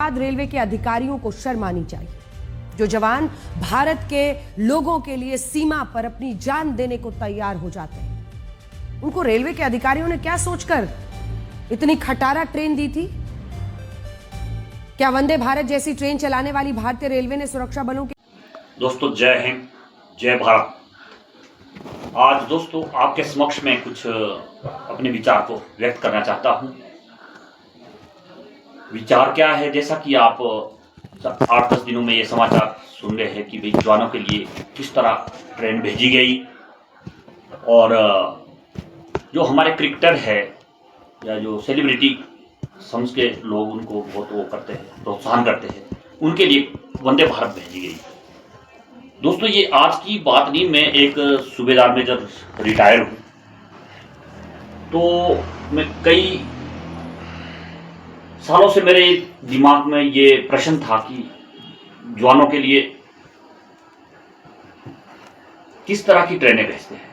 बाद रेलवे के अधिकारियों को शर्म आनी चाहिए। जो जवान भारत के लोगों के लिए सीमा पर अपनी जान देने को तैयार हो जाते हैं, उनको रेलवे के अधिकारियों ने क्या सोचकर इतनी खटारा ट्रेन दी थी? क्या वंदे भारत जैसी ट्रेन चलाने वाली भारतीय रेलवे ने सुरक्षा बलों के दोस्तों जय हिंद जय भारत। आज दोस्तों आपके समक्ष में कुछ अपने विचार को व्यक्त करना चाहता हूं। विचार क्या है, जैसा कि आप 8-10 दिनों में ये समाचार सुन रहे हैं कि भाई जवानों के लिए किस तरह ट्रेन भेजी गई, और जो हमारे क्रिकेटर है या जो सेलिब्रिटी समझ के लोग उनको बहुत वो करते हैं, प्रोत्साहन करते हैं, उनके लिए वंदे भारत भेजी गई। दोस्तों ये आज की बात नहीं, मैं एक सूबेदार मेजर रिटायर हूँ, तो मैं कई सालों से मेरे दिमाग में ये प्रश्न था कि जवानों के लिए किस तरह की ट्रेनें भेजते हैं,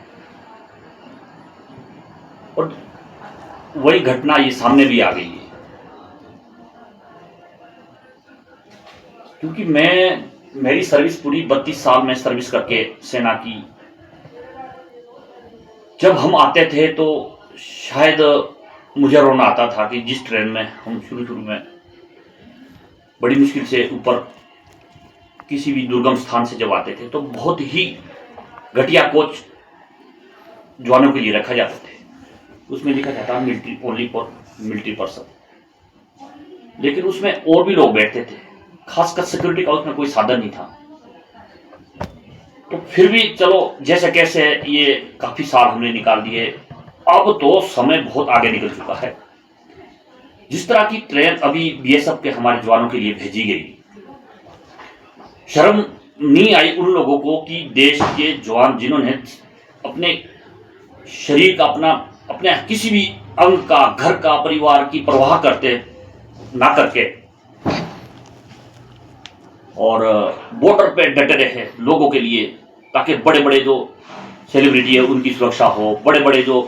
और वही घटना ये सामने भी आ गई है। क्योंकि मेरी सर्विस पूरी 32 साल में सर्विस करके सेना की, जब हम आते थे तो शायद मुझे रोना आता था कि जिस ट्रेन में हम शुरू में बड़ी मुश्किल से ऊपर किसी भी दुर्गम स्थान से जब आते थे तो बहुत ही घटिया कोच जवानों के लिए रखा जाता थे। उसमें लिखा जाता military only for military person, लेकिन उसमें और भी लोग बैठते थे, खासकर सिक्योरिटी का उसमें कोई साधन नहीं था। तो फिर भी चलो जैसे कैसे ये काफी साल हमने निकाल दिए। अब तो समय बहुत आगे निकल चुका है। जिस तरह की ट्रेन अभी बीएसएफ के हमारे जवानों के लिए भेजी गई, शर्म नहीं आई उन लोगों को कि देश के जवान जिन्होंने अपने शरीर का अपने किसी भी अंग का, घर का, परिवार की परवाह करते ना करके और बॉर्डर पे डटे रहे लोगों के लिए, ताकि बड़े बड़े जो सेलिब्रिटी है उनकी सुरक्षा हो, बड़े बड़े जो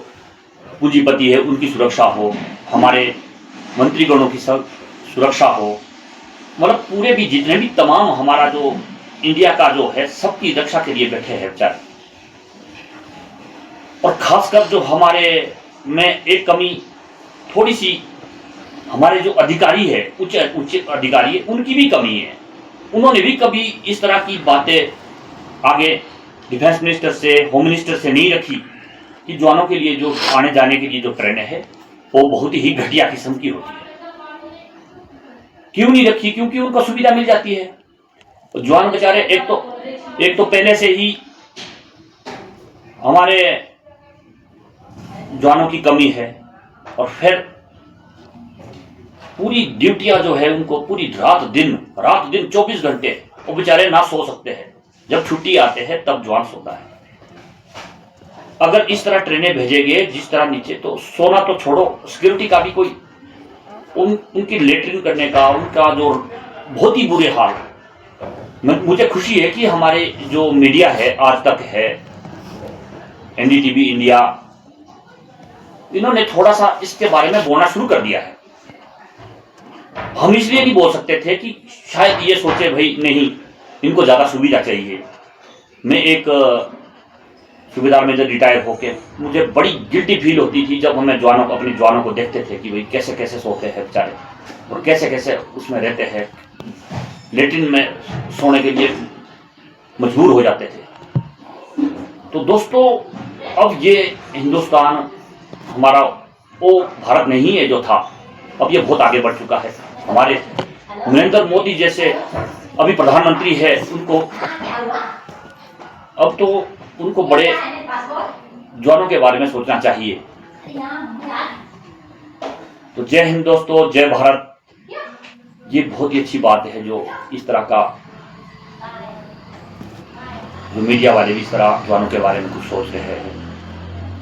पूंजीपति है उनकी सुरक्षा हो, हमारे मंत्रीगणों की सुरक्षा हो, मतलब पूरे भी जितने भी तमाम हमारा जो इंडिया का जो है सबकी रक्षा के लिए बैठे हैं बेचारे। और खासकर जो हमारे में एक कमी थोड़ी सी, हमारे जो अधिकारी है उच्च अधिकारी है उनकी भी कमी है। उन्होंने भी कभी इस तरह की बातें आगे डिफेंस मिनिस्टर से, होम मिनिस्टर से नहीं रखी कि जवानों के लिए जो आने जाने के लिए जो ट्रेनें है वो बहुत ही घटिया किस्म की होती है। क्यों नहीं रखी? क्योंकि उनको सुविधा मिल जाती है। जवान बेचारे एक तो पहले से ही हमारे जवानों की कमी है, और फिर पूरी ड्यूटियां जो है उनको पूरी रात दिन 24 घंटे वो बेचारे ना सो सकते हैं। जब छुट्टी आते हैं तब जवान सोता है। अगर इस तरह ट्रेनें भेजेंगे जिस तरह नीचे, तो सोना तो छोड़ो, सिक्योरिटी का भी कोई उनकी लेटरिन करने का, उनका जो बहुत ही बुरे हाल। मुझे खुशी है कि हमारे जो मीडिया है, आज तक है, एनडीटीवी इंडिया, इन्होंने थोड़ा सा इसके बारे में बोलना शुरू कर दिया है। हम इसलिए नहीं बोल सकते थे कि शायद ये सोचे भाई नहीं इनको ज्यादा सुविधा चाहिए। मैं एक सूबेदार मेजर रिटायर होके मुझे बड़ी गिल्टी फील होती थी जब हमें अपने जवानों को देखते थे कि भाई कैसे कैसे सोते हैं बेचारे, और कैसे कैसे उसमें रहते हैं, लेटिन में सोने के लिए मजबूर हो जाते थे। तो दोस्तों अब ये हिंदुस्तान हमारा वो भारत नहीं है जो था, अब ये बहुत आगे बढ़ चुका है। हमारे नरेंद्र मोदी जैसे अभी प्रधानमंत्री है, अब तो उनको बड़े जवानों के बारे में सोचना चाहिए। तो जय हिंद दोस्तों, जय भारत। ये बहुत ही अच्छी बात है जो इस तरह का, जो मीडिया वाले भी इस तरह जवानों के बारे में कुछ सोच रहे हैं।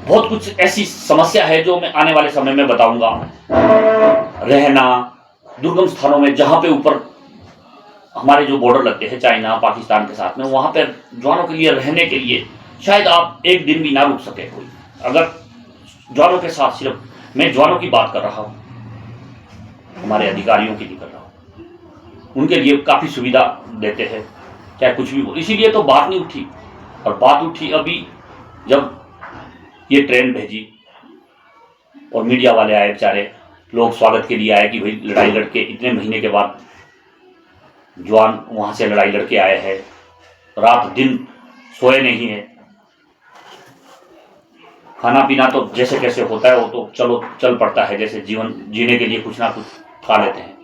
बहुत कुछ ऐसी समस्या है जो मैं आने वाले समय में बताऊंगा। रहना दुर्गम स्थानों में, जहां पे ऊपर हमारे जो बॉर्डर लगते हैं चाइना पाकिस्तान के साथ में, वहां पर जवानों के लिए रहने के लिए शायद आप एक दिन भी ना रुक सके कोई। अगर जवानों के साथ, सिर्फ मैं जवानों की बात कर रहा हूं, हमारे अधिकारियों की नहीं कर रहा हूं। उनके लिए काफ़ी सुविधा देते हैं, चाहे कुछ भी हो। इसीलिए तो बात नहीं उठी। और बात उठी अभी जब ये ट्रेन भेजी और मीडिया वाले आए, बेचारे लोग स्वागत के लिए आए कि भाई लड़ाई लड़के इतने महीने के बाद जवान वहाँ से लड़ाई लड़के आए हैं, रात दिन सोए नहीं है। खाना पीना तो जैसे कैसे होता है वो तो चलो चल पड़ता है, जैसे जीवन जीने के लिए कुछ ना कुछ खा लेते हैं।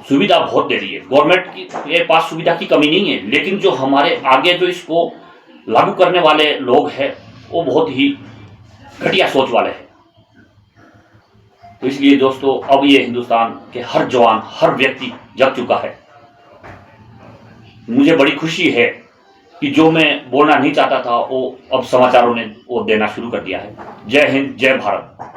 सुविधा बहुत दे रही है गवर्नमेंट की, ये पास सुविधा की कमी नहीं है, लेकिन जो हमारे आगे जो इसको लागू करने वाले लोग हैं वो बहुत ही घटिया सोच वाले हैं। तो इसलिए दोस्तों अब ये हिंदुस्तान के हर जवान, हर व्यक्ति जग चुका है। मुझे बड़ी खुशी है कि जो मैं बोलना नहीं चाहता था वो अब समाचारों ने वो देना शुरू कर दिया है। जय हिंद, जय भारत।